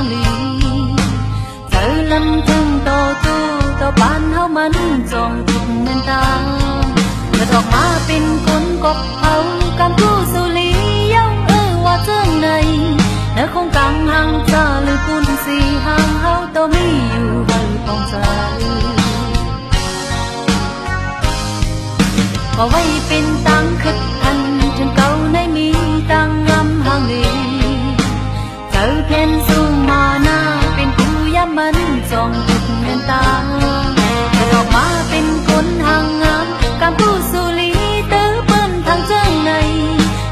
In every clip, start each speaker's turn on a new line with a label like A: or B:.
A: hàng lì giờ lâm thương to tu to ban hao mẫn tròn thùng nên ta người thọ má pin cuốn cọc hao cam thu xử lý yang qua chương này nếu không càng hàng xa lư cuốn xì hàng hao to mi yêu hơi phong trời có vay pin tăng khất thành trên cầu này mi tăng ngâm hàng lì giờ thiên du mà na pin cú ya mẫn tròn thùng nên ta người thọ má pin cuốn hàng ngắm cam thu xử lý tứ bên thằng chương này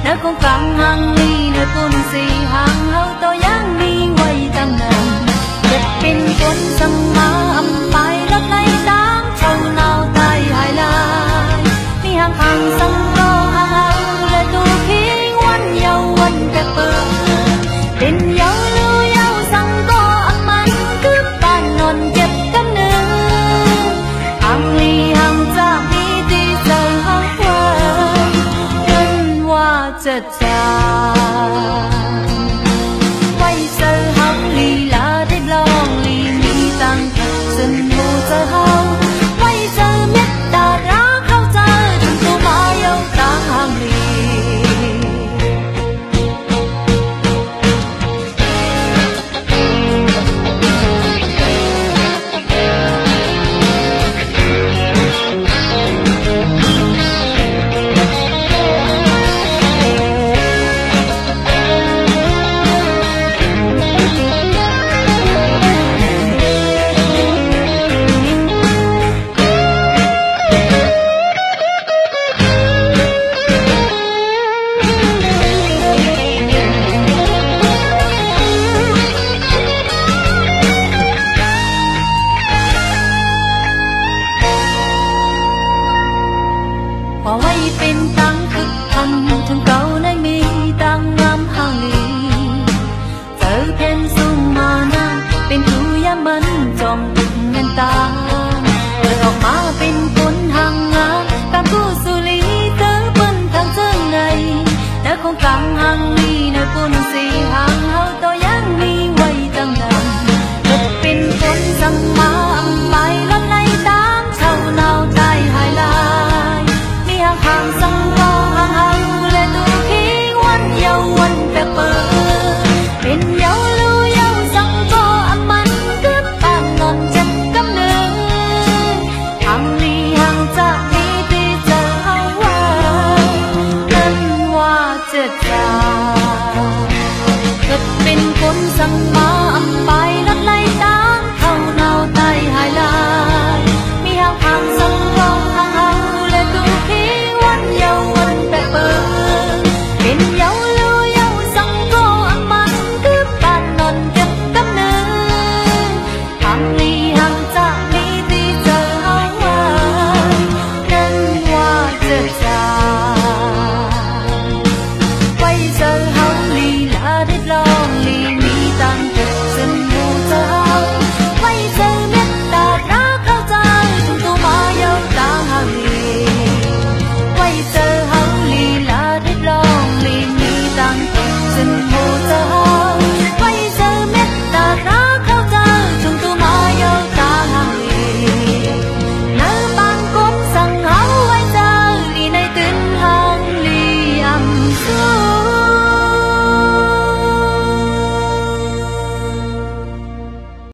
A: nếu không càng hàng ly nơi cuốn xì hàng hao to yang mi quay tăng nằm đẹp pin cuốn răng má âm bài đất này đáng trâu nào tai hài lai mi hàng hàng răng to hàng hao lời tu khí ngoan nhau quanh đẹp bờ tình nhau lưu nhau răng to âm man cứ bàn non chép cắm nương hàng ly hàng ra mi đi giờ hàng quay nhân hoa chợt quay giờ hàng ly là để lòng ly mi tăng dần mù giờ hao quay giờ biết ta đã khao giờ chúng tôi mà yêu ta hàng ly hoa quay bên tăng khất thành trong cầu này mi tăng ngắm hàng lì giờ thiên dung mà na bên thu ya mẫn trong từng nhân ta người học má bên cuốn hàng ngã cam thu xử lý tứ bên thằng chương này đã không càng hàng ly nơi cuốn